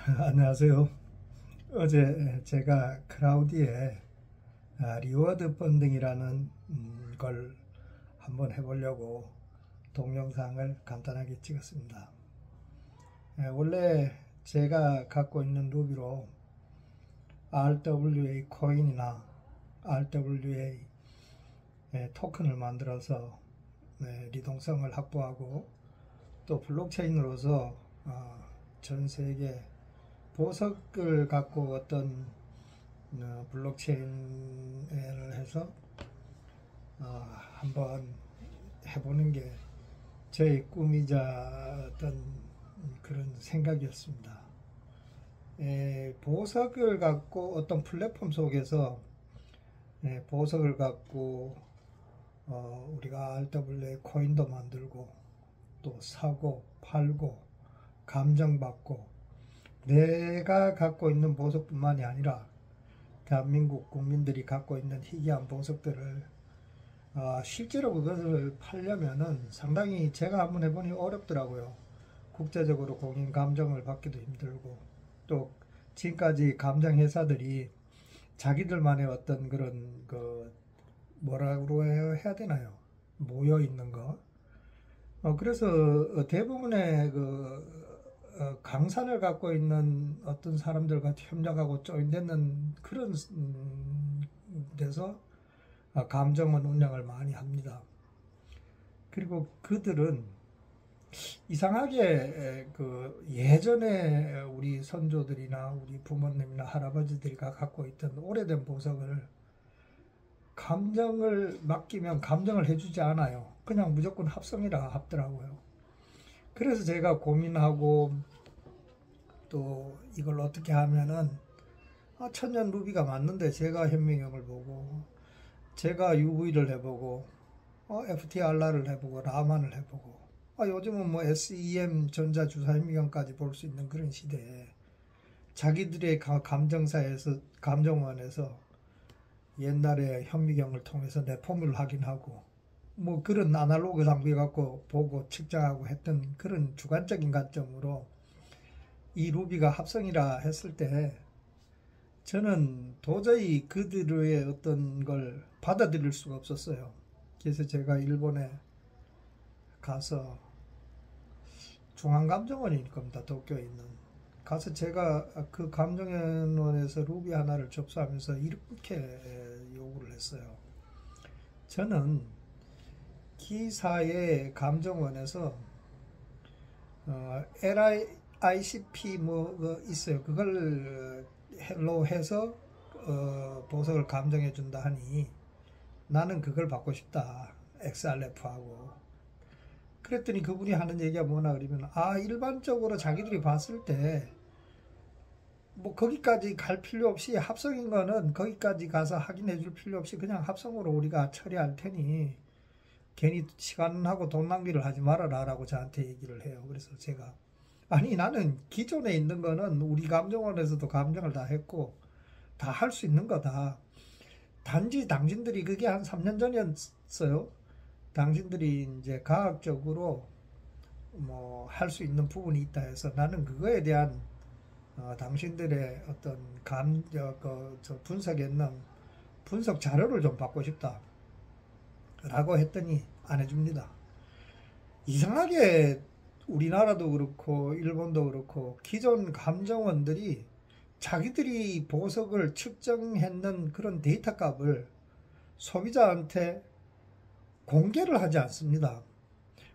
안녕하세요. 어제 제가 크라우디에 리워드 펀딩이라는 걸 한번 해보려고 동영상을 간단하게 찍었습니다. 원래 제가 갖고 있는 루비로 RWA 코인이나 RWA 토큰을 만들어서 리동성을 확보하고 또 블록체인으로서 전 세계 보석을 갖고 어떤 블록체인을 해서 한번 해보는 게 저의 꿈이자 어떤 그런 생각이었습니다. 보석을 갖고 어떤 플랫폼 속에서 보석을 갖고 우리가 RWA 코인도 만들고 또 사고 팔고 감정받고 내가 갖고 있는 보석뿐만이 아니라 대한민국 국민들이 갖고 있는 희귀한 보석들을 실제로 그것을 팔려면은 상당히 제가 한번 해보니 어렵더라고요. 국제적으로 공인 감정을 받기도 힘들고 또 지금까지 감정 회사들이 자기들만의 어떤 그런 뭐라고 해야 되나요? 모여 있는 거. 그래서 대부분의 강산을 갖고 있는 어떤 사람들과 협력하고 조인되는 그런 데서 감정원 운영을 많이 합니다. 그리고 그들은 이상하게 예전에 우리 선조들이나 우리 부모님이나 할아버지들이 갖고 있던 오래된 보석을 감정을 맡기면 감정을 해주지 않아요. 그냥 무조건 합성이라 하더라고요. 그래서 제가 고민하고 또 이걸 어떻게 하면은 천년 루비가 맞는데 제가 현미경을 보고 제가 UV를 해보고 FTR를 해보고 라만을 해보고 요즘은 뭐 SEM 전자주사 현미경까지 볼 수 있는 그런 시대에 자기들의 감정사에서 감정원에서 옛날에 현미경을 통해서 내포물을 확인하고 뭐 그런 아날로그 장비 갖고 보고 측정하고 했던 그런 주관적인 관점으로 이 루비가 합성이라 했을 때 저는 도저히 그들의 어떤 걸 받아들일 수가 없었어요. 그래서 제가 일본에 가서 중앙감정원일 겁니다. 도쿄에 있는. 가서 제가 그 감정원에서 루비 하나를 접수하면서 이렇게 요구를 했어요. 저는 기사의 감정원에서 LICP 뭐 있어요. 그걸로 해서 보석을 감정해 준다 하니 나는 그걸 받고 싶다. XRF하고. 그랬더니 그분이 하는 얘기가 뭐나 그러면 일반적으로 자기들이 봤을 때 뭐 거기까지 갈 필요 없이 합성인 거는 거기까지 가서 확인해 줄 필요 없이 그냥 합성으로 우리가 처리할 테니 괜히 시간하고 돈 낭비를 하지 말아라 라고 저한테 얘기를 해요. 그래서 제가 아니 나는 기존에 있는 거는 우리 감정원에서도 감정을 다 했고 다 할 수 있는 거다. 단지 당신들이 그게 한 3년 전이었어요. 당신들이 이제 과학적으로 뭐 할 수 있는 부분이 있다 해서 나는 그거에 대한 당신들의 어떤 분석했는 분석 자료를 좀 받고 싶다 라고 했더니 안 해줍니다. 이상하게 우리나라도 그렇고 일본도 그렇고 기존 감정원들이 자기들이 보석을 측정했는 그런 데이터 값을 소비자한테 공개를 하지 않습니다.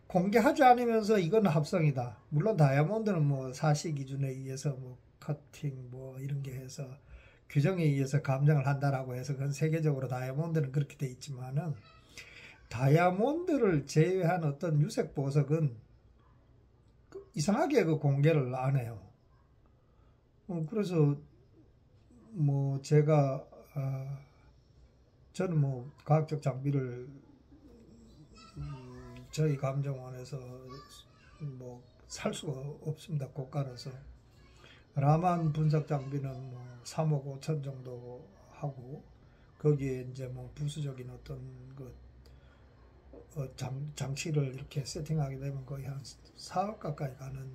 공개하지 않으면서 이건 합성이다. 물론 다이아몬드는 뭐 사시 기준에 의해서 뭐 커팅 뭐 이런 게 해서 규정에 의해서 감정을 한다라고 해서 그건 세계적으로 다이아몬드는 그렇게 돼 있지만은 다이아몬드를 제외한 어떤 유색 보석은 이상하게 공개를 안 해요. 그래서 뭐 제가 저는 뭐 과학적 장비를 저희 감정원에서 뭐 살 수가 없습니다. 고가라서. 라만 분석 장비는 뭐 3억 5천 정도 하고 거기에 이제 뭐 부수적인 어떤 장치를 이렇게 세팅하게 되면 거의 한 4억 가까이 가는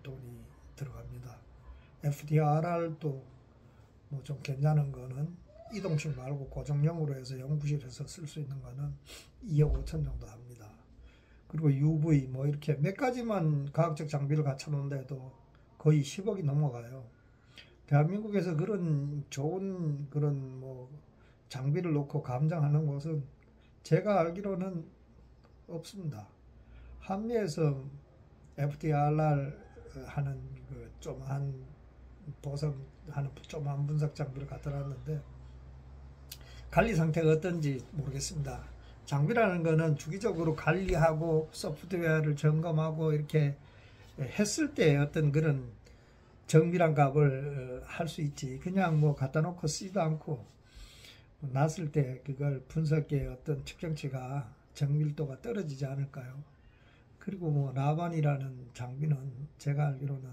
돈이 들어갑니다. FDRR도 뭐 좀 괜찮은 거는 이동식 말고 고정형으로 해서 연구실에서 쓸 수 있는 거는 2억 5천 정도 합니다. 그리고 UV 뭐 이렇게 몇 가지만 과학적 장비를 갖춰 놓은데도 거의 10억이 넘어가요. 대한민국에서 그런 좋은 그런 뭐 장비를 놓고 감정하는 곳은 제가 알기로는 없습니다. 한미에서 FDRR 하는 그 좀한 보석하는 좀한 분석 장비를 갖다 놨는데 관리 상태가 어떤지 모르겠습니다. 장비라는 거는 주기적으로 관리하고 소프트웨어를 점검하고 이렇게 했을 때 어떤 그런 정밀한 값을 할 수 있지. 그냥 뭐 갖다 놓고 쓰지도 않고 놨을 때 그걸 분석의 어떤 측정치가 정밀도가 떨어지지 않을까요? 그리고 뭐 라반이라는 장비는 제가 알기로는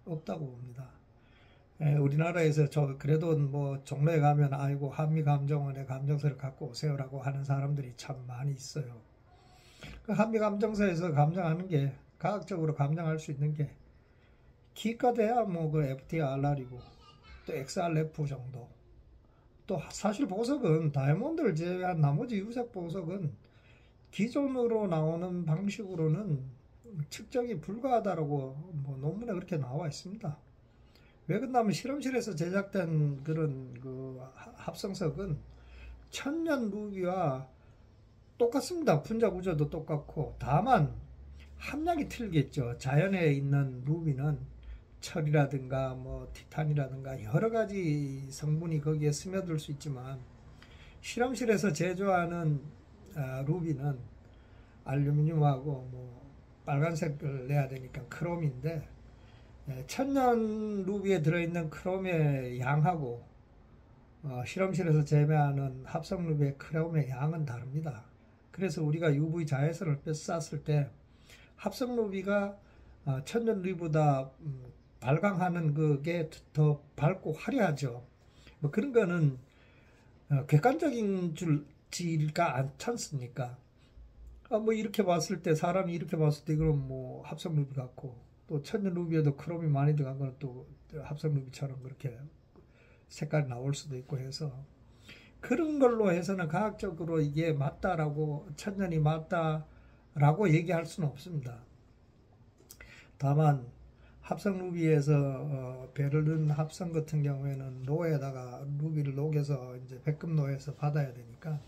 없다고 봅니다. 우리나라에서 그래도 뭐 종로에 가면 아이고 한미감정원의 감정서를 갖고 오세요라고 하는 사람들이 참 많이 있어요. 그 한미감정서에서 감정하는 게 과학적으로 감정할 수 있는 게 기가돼야 뭐 그 FTRR이고 또 XRF 정도. 또 사실 보석은 다이아몬드를 제외한 나머지 유색 보석은 기존으로 나오는 방식으로는 측정이 불가하다라고 뭐 논문에 그렇게 나와 있습니다. 왜 그러냐면 실험실에서 제작된 그런 그 합성석은 천년 루비와 똑같습니다. 분자 구조도 똑같고 다만 함량이 틀리겠죠. 자연에 있는 루비는 철이라든가 뭐 티탄이라든가 여러 가지 성분이 거기에 스며들 수 있지만 실험실에서 제조하는 루비는 알루미늄하고 뭐 빨간색을 내야 되니까 크롬인데 천년 루비에 들어있는 크롬의 양하고 실험실에서 재배하는 합성 루비의 크롬의 양은 다릅니다. 그래서 우리가 UV 자외선을 쐈을 때 합성 루비가 천년 루비보다 발광하는 그게 더 밝고 화려하죠. 뭐 그런 거는 객관적인 줄지가 않지 않습니까? 뭐 이렇게 봤을 때 사람이 이렇게 봤을 때 그럼 뭐 합성 루비 같고 또 천년 루비에도 크롬이 많이 들어간 거는 또 합성 루비처럼 그렇게 색깔이 나올 수도 있고 해서 그런 걸로 해서는 과학적으로 이게 맞다라고 천년이 맞다라고 얘기할 수는 없습니다. 다만 합성 루비에서 배를 넣은 합성 같은 경우에는 로에다가 루비를 녹여서 이제 백금로에서 받아야 되니까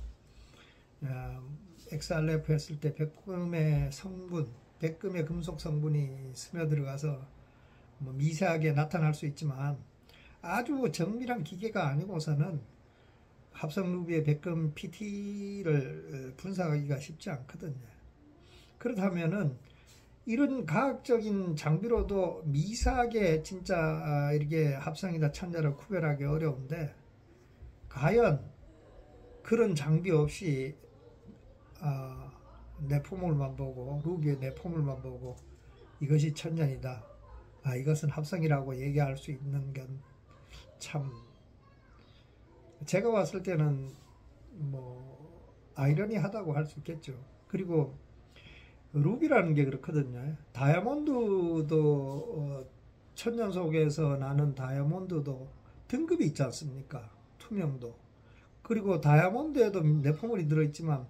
XRF 했을 때 백금의 성분, 백금의 금속 성분이 스며들어가서 뭐 미세하게 나타날 수 있지만 아주 정밀한 기계가 아니고서는 합성 루비의 백금 PT를 분석하기가 쉽지 않거든요. 그렇다면은 이런 과학적인 장비로도 미세하게 진짜 이렇게 합성이다 천자를 구별하기 어려운데 과연 그런 장비 없이 내포물만 보고 루비의 내포물만 보고 이것이 천년이다. 이것은 합성이라고 얘기할 수 있는 건 참 제가 봤을 때는 뭐 아이러니하다고 할 수 있겠죠. 그리고 루비라는 게 그렇거든요. 다이아몬드도 천년 속에서 나는 다이아몬드도 등급이 있지 않습니까? 투명도. 그리고 다이아몬드에도 내포물이 들어있지만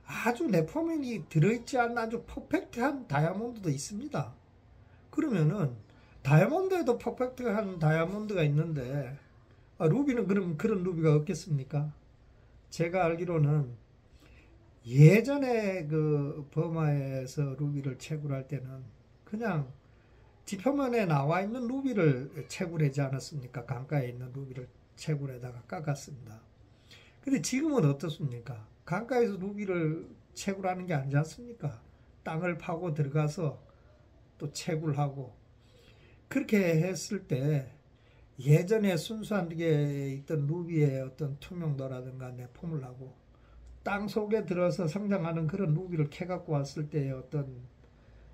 아주 내포물이 들어있지 않은 아주 퍼펙트한 다이아몬드도 있습니다. 그러면은 다이아몬드에도 퍼펙트한 다이아몬드가 있는데 루비는 그럼 그런 루비가 없겠습니까? 제가 알기로는 예전에 그 버마에서 루비를 채굴할 때는 그냥 지표면에 나와 있는 루비를 채굴하지 않았습니까? 강가에 있는 루비를 채굴에다가 깎았습니다. 근데 지금은 어떻습니까? 강가에서 루비를 채굴하는 게 아니지 않습니까? 땅을 파고 들어가서 또 채굴하고 그렇게 했을 때 예전에 순수하게 있던 루비의 어떤 투명도라든가 내포물 하고 땅 속에 들어서 성장하는 그런 루비를 캐갖고 왔을 때의 어떤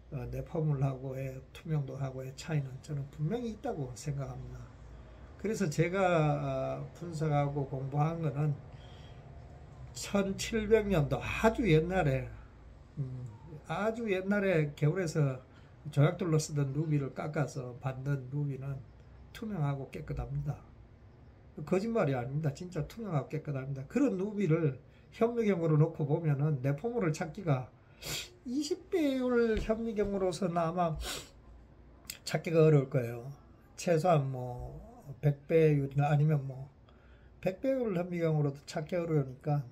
내포물하고의 투명도하고의 차이는 저는 분명히 있다고 생각합니다. 그래서 제가 분석하고 공부한 거는 1700년도 아주 옛날에 겨울에서 조약돌로 쓰던 루비를 깎아서 만든 루비는 투명하고 깨끗합니다. 거짓말이 아닙니다. 진짜 투명하고 깨끗합니다. 그런 루비를 현미경으로 놓고 보면은 내포물을 찾기가 20배율 현미경으로서는 아마 찾기가 어려울 거예요. 최소한 뭐 100배율이나 아니면 뭐 100배율 현미경으로도 찾기 어려우니까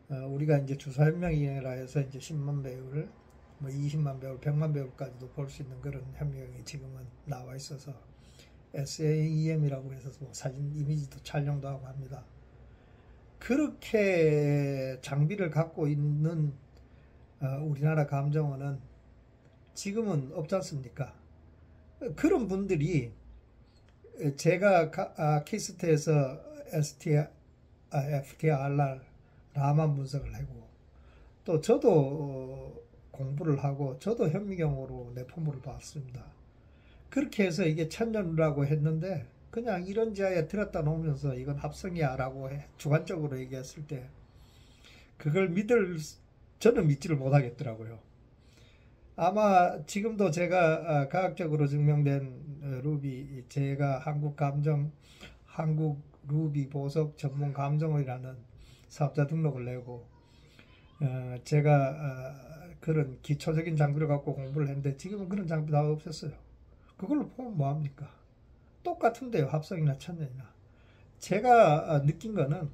우리가 이제 주사현미경이라 해서 이제 10만 배율, 뭐 20만 배율, 100만 배율까지도 볼 수 있는 그런 현미경이 지금은 나와 있어서 SAEM이라고 해서 뭐 사진 이미지도 촬영도 하고 합니다. 그렇게 장비를 갖고 있는 우리나라 감정원은 지금은 없지 않습니까? 그런 분들이 제가 키스트에서 FTIR 라만 분석을 하고 또 저도 공부를 하고 저도 현미경으로 내포물을 봤습니다. 그렇게 해서 이게 천년이라고 했는데 그냥 이런 지하에 들었다 놓으면서 이건 합성이야 라고 주관적으로 얘기했을 때 그걸 저는 믿지를 못하겠더라고요. 아마 지금도 제가 과학적으로 증명된 루비, 제가 한국 루비 보석 전문 감정원이라는 사업자 등록을 내고 제가 그런 기초적인 장비를 갖고 공부를 했는데 지금은 그런 장비 다 없었어요. 그걸로 보면 뭐합니까? 똑같은데요. 합성이나 천년이나. 제가 느낀 거는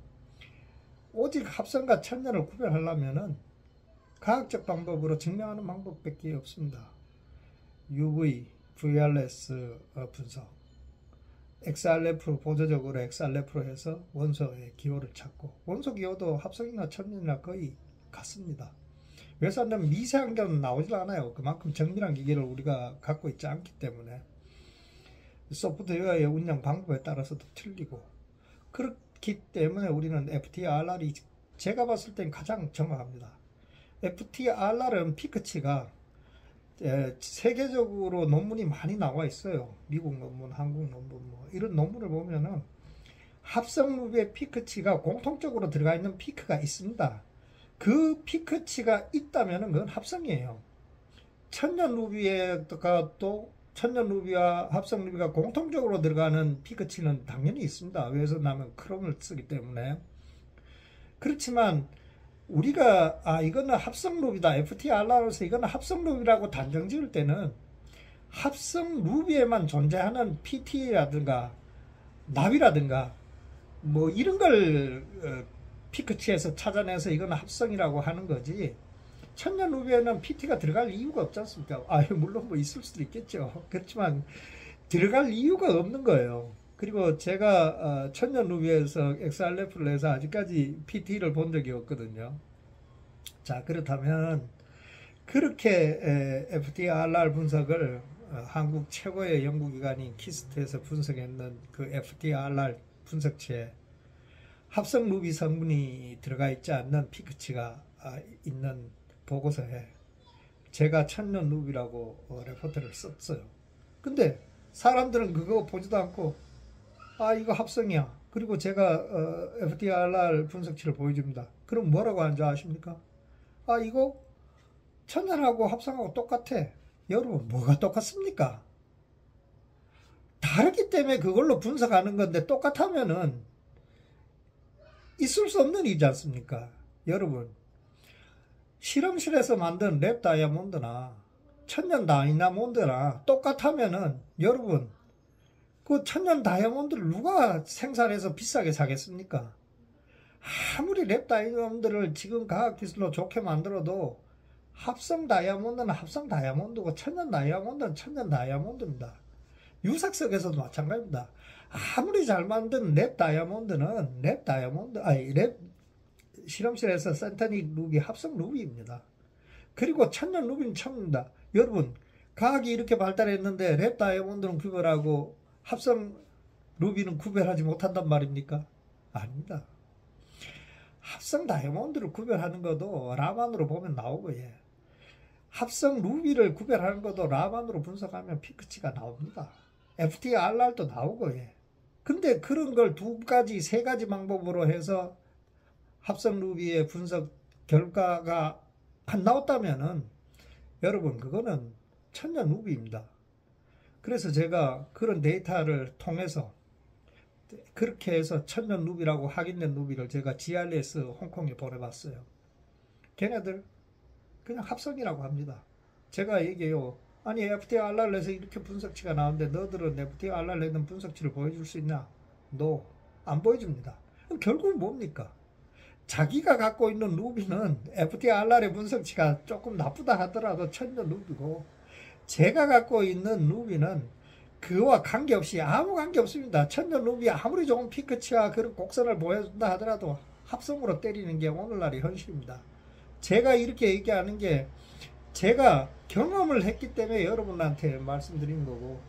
오직 합성과 천년을 구별하려면은 과학적 방법으로 증명하는 방법밖에 없습니다. UV, VRS 분석, XRF로 보조적으로 XRF로 해서 원소의 기호를 찾고 원소 기호도 합성이나 천년이나 거의 같습니다. 왜서 한다면 미세한 게 나오질 않아요. 그만큼 정밀한 기계를 우리가 갖고 있지 않기 때문에 소프트웨어의 운영 방법에 따라서도 틀리고 그렇기 때문에 우리는 FTIR이 제가 봤을 땐 가장 정확합니다. FTIR은 피크치가 세계적으로 논문이 많이 나와 있어요. 미국 논문, 한국 논문 뭐 이런 논문을 보면은 합성 루비의 피크치가 공통적으로 들어가 있는 피크가 있습니다. 그 피크치가 있다면 그건 합성이에요. 천년 루비가 또 천년 루비와 합성 루비가 공통적으로 들어가는 피크치는 당연히 있습니다. 왜서 나면 크롬을 쓰기 때문에. 그렇지만 우리가 이거는 합성 루비다, FTIR로서 이거는 합성 루비라고 단정 지을 때는 합성 루비에만 존재하는 PT라든가 납이라든가 뭐 이런 걸 피크치에서 찾아내서 이건 합성이라고 하는 거지. 천년 루비에는 PT가 들어갈 이유가 없지 않습니까? 물론 뭐 있을 수도 있겠죠. 그렇지만 들어갈 이유가 없는 거예요. 그리고 제가 천년 루비에서 XRF를 해서 아직까지 PT를 본 적이 없거든요. 자, 그렇다면 그렇게 FTIR 분석을 한국 최고의 연구기관인 키스트에서 분석했는 그 FTIR 분석체에 합성 루비 성분이 들어가 있지 않는 피크치가 있는 보고서에 제가 천년 루비라고 레포트를 썼어요. 근데 사람들은 그거 보지도 않고 이거 합성이야. 그리고 제가 FTIR 분석치를 보여줍니다. 그럼 뭐라고 하는지 아십니까? 이거 천년하고 합성하고 똑같아. 여러분 뭐가 똑같습니까? 다르기 때문에 그걸로 분석하는 건데 똑같으면은 있을 수 없는 일이지 않습니까? 여러분 실험실에서 만든 랩 다이아몬드나 천년 다이아몬드나 똑같으면은 여러분 그 천년 다이아몬드를 누가 생산해서 비싸게 사겠습니까? 아무리 랩 다이아몬드를 지금 과학기술로 좋게 만들어도 합성 다이아몬드는 합성 다이아몬드고 천년 다이아몬드는 천년 다이아몬드입니다. 유색석에서도 마찬가지입니다. 아무리 잘 만든 랩 다이아몬드는 랩 실험실에서 센터닉 루비 합성 루비입니다. 그리고 천년 루비는 천입니다. 여러분 과학이 이렇게 발달했는데 랩 다이아몬드는 구별하고 합성 루비는 구별하지 못한단 말입니까? 아닙니다. 합성 다이아몬드를 구별하는 것도 라만으로 보면 나오고 합성 루비를 구별하는 것도 라만으로 분석하면 피크치가 나옵니다. FTIR도 나오고 근데 그런 걸 두 가지, 세 가지 방법으로 해서 합성 루비의 분석 결과가 안 나왔다면은 여러분 그거는 천년 루비입니다. 그래서 제가 그런 데이터를 통해서 그렇게 해서 천년 루비라고 확인된 루비를 제가 GRS 홍콩에 보내봤어요. 걔네들 그냥 합성이라고 합니다. 제가 얘기해요. 아니 FTIR에서 이렇게 분석치가 나오는데 너들은 FTIR에 있는 분석치를 보여줄 수 있냐? No, 안 보여줍니다. 그럼 결국은 뭡니까? 자기가 갖고 있는 루비는 FTIR의 분석치가 조금 나쁘다 하더라도 천년 루비고, 제가 갖고 있는 루비는 그와 관계없이 아무 관계 없습니다. 천년 루비 아무리 좋은 피크치와 그런 곡선을 보여준다 하더라도 합성으로 때리는 게 오늘날의 현실입니다. 제가 이렇게 얘기하는 게 제가 경험을 했기 때문에 여러분한테 말씀드린 거고,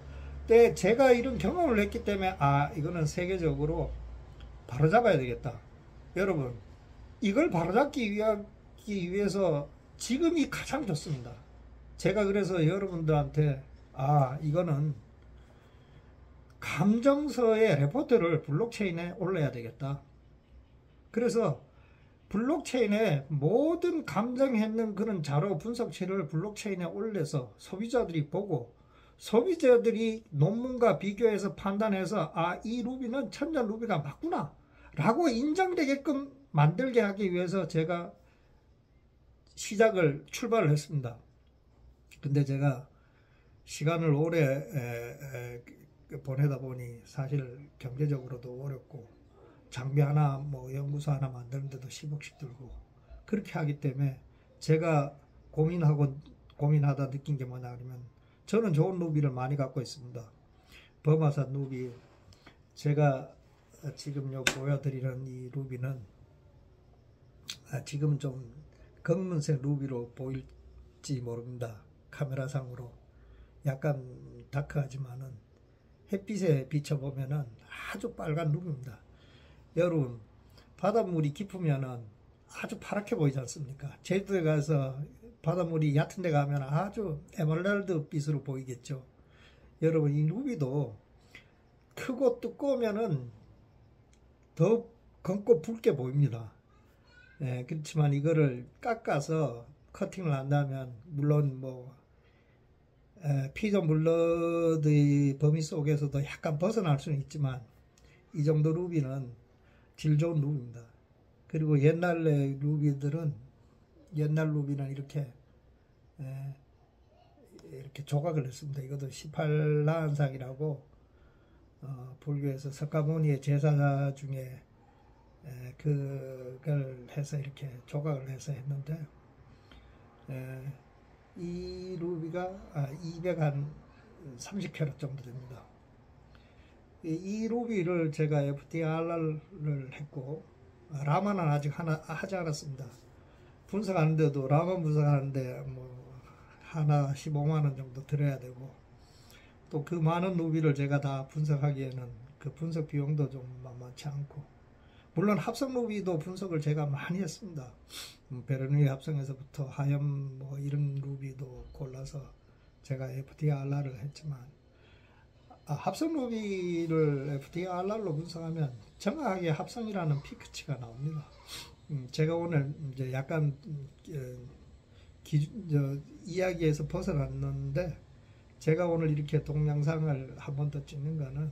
근데 제가 이런 경험을 했기 때문에 이거는 세계적으로 바로잡아야 되겠다. 여러분, 이걸 바로잡기 위해서 지금이 가장 좋습니다. 제가 그래서 여러분들한테 이거는 감정서의 레포트를 블록체인에 올려야 되겠다. 그래서 블록체인에 모든 감정했는 그런 자료 분석치를 블록체인에 올려서 소비자들이 보고, 소비자들이 논문과 비교해서 판단해서 이 루비는 천년 루비가 맞구나 라고 인정되게끔 만들게 하기 위해서 제가 출발을 했습니다. 근데 제가 시간을 오래 보내다 보니 사실 경제적으로도 어렵고, 장비 하나 연구소 하나 만드는데도 10억씩 들고, 그렇게 하기 때문에 제가 고민하다 느낀 게 뭐냐 하면, 저는 좋은 루비를 많이 갖고 있습니다. 버마산 루비, 제가 지금 보여드리는 이 루비는 지금 좀 검은색 루비로 보일지 모릅니다. 카메라상으로 약간 다크하지만은 햇빛에 비춰보면은 아주 빨간 루비입니다. 여러분, 바닷물이 깊으면은 아주 파랗게 보이지 않습니까? 제주도에 가서 바닷물이 얕은 데 가면 아주 에메랄드 빛으로 보이겠죠. 여러분, 이 루비도 크고 두꺼우면은 더 검고 붉게 보입니다. 그렇지만 이거를 깎아서 커팅을 한다면, 물론 피존 블러드의 범위 속에서도 약간 벗어날 수는 있지만, 이 정도 루비는 질 좋은 루비입니다. 그리고 옛날 루비는 이렇게 조각을 했습니다. 이것도 18라한상이라고 불교에서 석가모니의 제사 중에 그걸 해서 이렇게 조각을 해서 했는데, 이 루비가 230캐럿 정도 됩니다. 이 루비를 제가 FTIR을 했고, 라마는 아직 하지 않았습니다. 분석하는데도, 라마 분석하는데 하나 15만원 정도 들어야 되고, 또 그 많은 루비를 제가 다 분석하기에는 그 분석 비용도 좀 만만치 않고, 물론 합성 루비도 분석을 제가 많이 했습니다. 베르누이 합성에서부터 하염 이런 루비도 골라서 제가 FTIR을 했지만, 합성 루비를 FTIR로 분석하면 정확하게 합성이라는 피크치가 나옵니다. 제가 오늘 이제 약간 이야기에서 벗어났는데, 제가 오늘 이렇게 동영상을 한 번 더 찍는 거는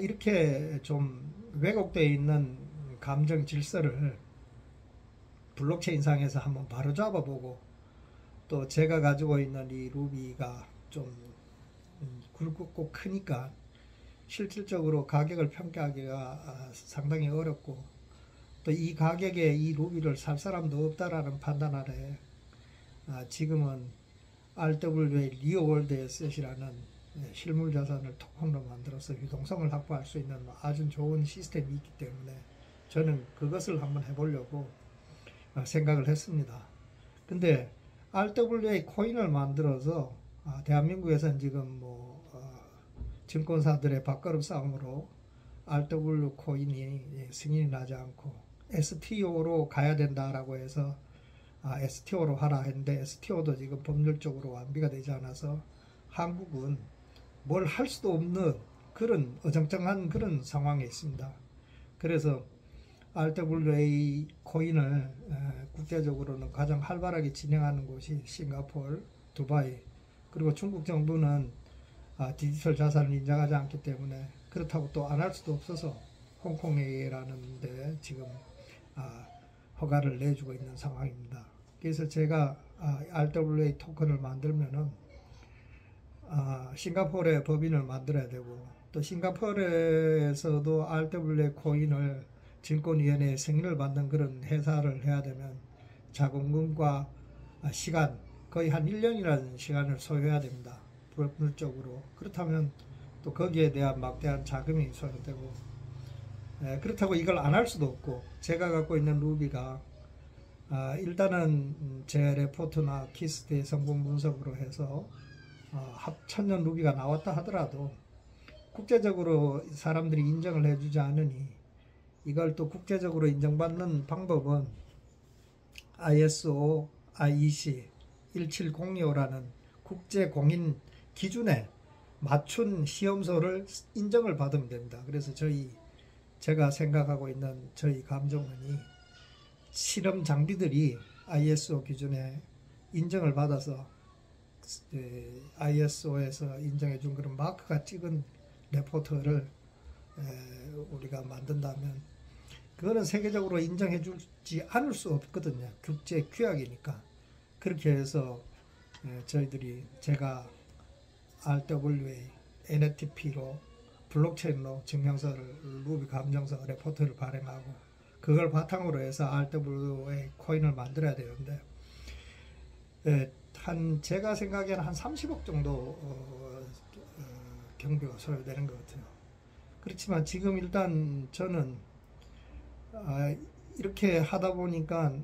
이렇게 좀 왜곡되어 있는 감정 질서를 블록체인상에서 한번 바로 잡아보고, 또 제가 가지고 있는 이 루비가 좀 굵고 크니까 실질적으로 가격을 평가하기가 상당히 어렵고, 또 이 가격에 이 루비를 살 사람도 없다라는 판단 아래 지금은 RWA 리어월드 에셋이라는 실물 자산을 토큰으로 만들어서 유동성을 확보할 수 있는 아주 좋은 시스템이 있기 때문에 저는 그것을 한번 해보려고 생각을 했습니다. 근데 RWA 코인을 만들어서 대한민국에서는 지금 증권사들의 밥그릇 싸움으로 RW 코인이 승인이 나지 않고 STO로 가야 된다라고 해서 STO로 하라 했는데, STO도 지금 법률적으로 완비가 되지 않아서 한국은 뭘 할 수도 없는 그런 어정쩡한 그런 상황에 있습니다. 그래서 RWA 코인을 국제적으로는 가장 활발하게 진행하는 곳이 싱가포르, 두바이, 그리고 중국 정부는 디지털 자산을 인정하지 않기 때문에, 그렇다고 또 안 할 수도 없어서 홍콩에이라는 데 지금 허가를 내주고 있는 상황입니다. 그래서 제가 RWA 토큰을 만들면은 싱가포르에 법인을 만들어야 되고, 또 싱가포르에서도 RWA 코인을 증권위원회에 승인을 받는 그런 회사를 해야 되면 자금금과 시간, 거의 한 1년이라는 시간을 소요해야 됩니다. 법률적으로. 그렇다면 또 거기에 대한 막대한 자금이 소요되고, 그렇다고 이걸 안 할 수도 없고, 제가 갖고 있는 루비가 일단은 제 레포트나 키스트의 성분 분석으로 해서 합천년 루비가 나왔다 하더라도 국제적으로 사람들이 인정을 해주지 않으니, 이걸 또 국제적으로 인정받는 방법은 ISO IEC 17025라는 국제 공인 기준에 맞춘 시험소를 인정을 받으면 됩니다. 그래서 제가 생각하고 있는 저희 감정원이 실험 장비들이 ISO 기준에 인정을 받아서 ISO에서 인정해 준 그런 마크가 찍은 레포트를 우리가 만든다면, 그거는 세계적으로 인정해 주지 않을 수 없거든요. 국제 규약이니까. 그렇게 해서 제가 RWA, NFTP로 블록체인으로 증명서를, 루비 감정서 레포트를 발행하고, 그걸 바탕으로 해서 RWA 코인을 만들어야 되는데, 제가 생각에는 한 30억 정도 경비가 소요되는 것 같아요. 그렇지만 지금 일단 저는 이렇게 하다 보니까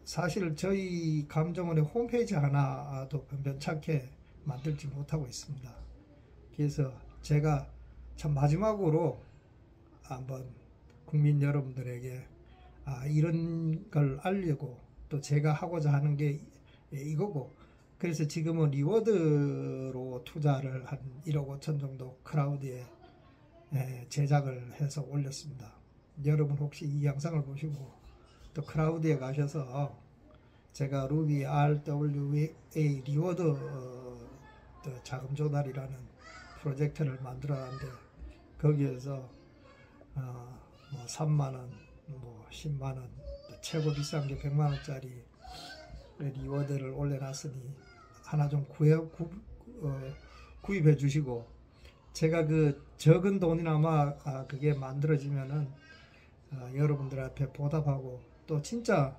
사실 저희 감정원의 홈페이지 하나도 변변찮게 만들지 못하고 있습니다. 그래서 제가 참 마지막으로 한번 국민 여러분들에게 이런 걸 알리고, 또 제가 하고자 하는 게 이거고, 그래서 지금은 리워드로 투자를 한 1억 5천 정도 크라우드에 제작을 해서 올렸습니다. 여러분 혹시 이 영상을 보시고 또 크라우드에 가셔서 제가 루비 RWA 리워드 자금 조달이라는 프로젝트를 만들어놨는데, 거기에서 뭐 3만원, 뭐 10만원, 최고 비싼 게 100만원짜리 리워드를 올려놨으니 하나 좀 구입해 주시고, 제가 그 적은 돈이나마 그게 만들어지면은 여러분들 앞에 보답하고, 또 진짜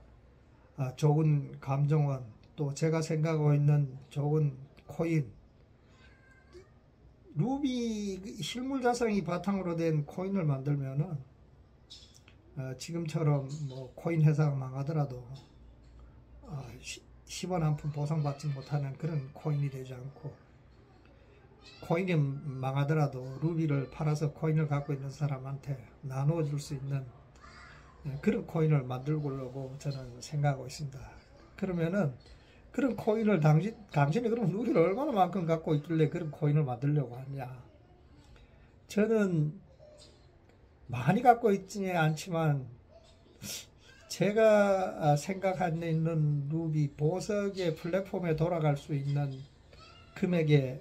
좋은 감정원, 또 제가 생각하고 있는 좋은 코인, 루비 실물 자산이 바탕으로 된 코인을 만들면은 지금처럼 뭐 코인 회사가 망하더라도 10원 한 푼 보상받지 못하는 그런 코인이 되지 않고, 코인이 망하더라도 루비를 팔아서 코인을 갖고 있는 사람한테 나누어 줄 수 있는 그런 코인을 만들려고 저는 생각하고 있습니다. 그러면은 그런 코인을 당신이 그럼 루비를 얼마나 만큼 갖고 있길래 그런 코인을 만들려고 하냐. 저는 많이 갖고 있지는 않지만 제가 생각하는 있는 루비 보석의 플랫폼에 돌아갈 수 있는 금액의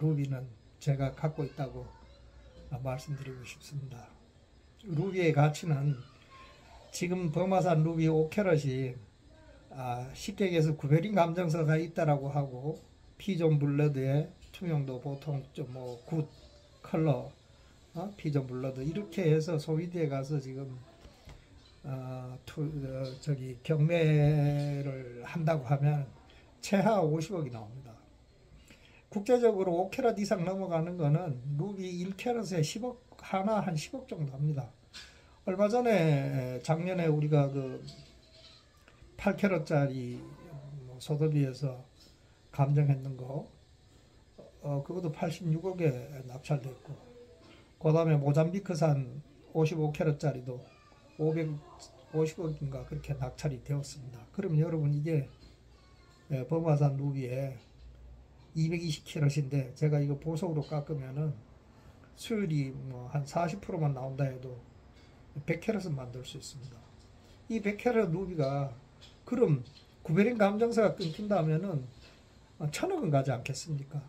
루비는 제가 갖고 있다고 말씀드리고 싶습니다. 루비의 가치는 지금 범화산 루비 5캐럿이 쉽게 얘기해서 구베린 감정서가 있다라고 하고, 피존 블러드의 투명도 보통 좀 뭐 굿 컬러, 피존 블러드 이렇게 해서 소비디에 가서 지금 경매를 한다고 하면 최하 50억이 나옵니다. 국제적으로 5캐럿 이상 넘어가는 거는 루비 1캐럿에 10억, 하나 한 10억 정도 합니다. 얼마 전에 작년에 우리가 그 8캐럿짜리 소더비에서 감정했는 거, 그것도 86억에 낙찰됐고, 그 다음에 모잠비크산 55캐럿짜리도 550억인가 그렇게 낙찰이 되었습니다. 그럼 여러분 이게 범화산 루비에 220캐럿인데 제가 이거 보석으로 깎으면은 수율이 뭐 한 40%만 나온다 해도 100캐럿은 만들 수 있습니다. 이 100캐럿 루비가 그럼 구베린 감정서가 끊긴다면은 천억은 가지 않겠습니까?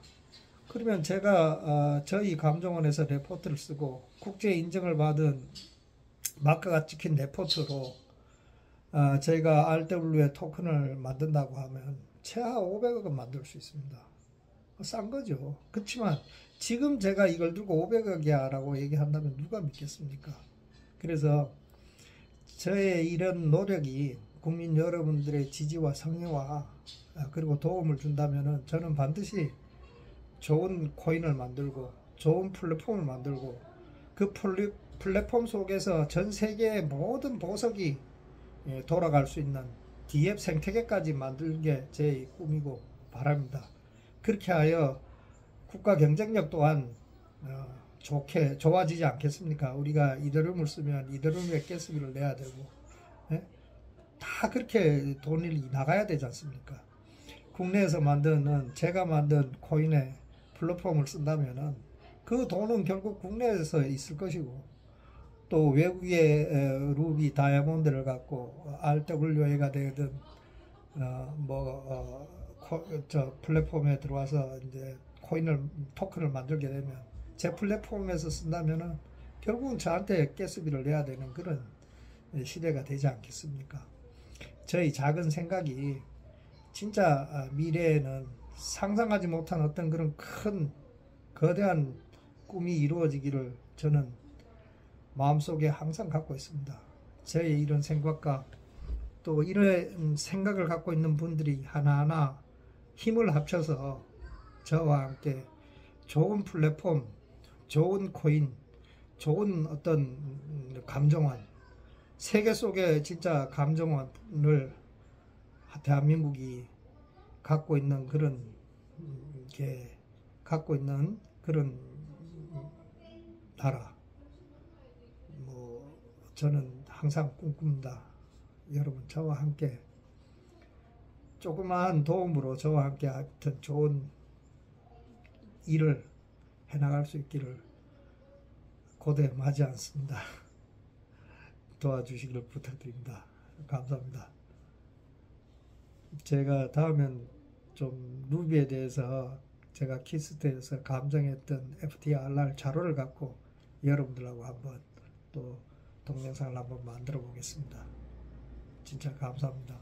그러면 제가 저희 감정원에서 레포트를 쓰고 국제 인정을 받은 마크가 찍힌 레포트로 저희가 RWA 토큰을 만든다고 하면 최하 500억은 만들 수 있습니다. 싼 거죠. 그렇지만 지금 제가 이걸 들고 500억이야 라고 얘기한다면 누가 믿겠습니까? 그래서 저의 이런 노력이 국민 여러분들의 지지와 성의와 그리고 도움을 준다면 저는 반드시 좋은 코인을 만들고 좋은 플랫폼을 만들고 그 플랫폼 속에서 전 세계의 모든 보석이 돌아갈 수 있는 DF 생태계까지 만드는 게 제 꿈이고 바랍니다. 그렇게 하여 국가 경쟁력 또한 좋아지지 않겠습니까? 우리가 이더리움을 쓰면 이더리움의 가스비를 내야 되고 다 그렇게 돈이 나가야 되지 않습니까? 국내에서 만드는 제가 만든 코인의 플랫폼을 쓴다면은 그 돈은 결국 국내에서 있을 것이고 또 외국의 루비 다이아몬드를 갖고 RWA가 되든 저 플랫폼에 들어와서 이제 토큰을 만들게 되면 제 플랫폼에서 쓴다면은 결국은 저한테 가스비를 내야 되는 그런 시대가 되지 않겠습니까? 저희 작은 생각이 진짜 미래에는 상상하지 못한 어떤 그런 큰 거대한 꿈이 이루어지기를 저는 마음속에 항상 갖고 있습니다. 저의 이런 생각과 또 이런 생각을 갖고 있는 분들이 하나하나 힘을 합쳐서 저와 함께 좋은 플랫폼, 좋은 코인, 좋은 어떤 감정원, 세계 속에 진짜 감정원을 대한민국이 갖고 있는 그런 나라. 저는 항상 꿈꿉니다. 여러분 저와 함께 조그마한 도움으로 저와 함께 하여튼 좋은 일을 해나갈 수 있기를 고대하지 않습니다. 도와주시기를 부탁드립니다. 감사합니다. 제가 다음엔 좀 루비에 대해서 제가 키스트에서 감정했던 FTRR 자료를 갖고 여러분들하고 한번 또 동영상을 한번 만들어 보겠습니다. 진짜 감사합니다.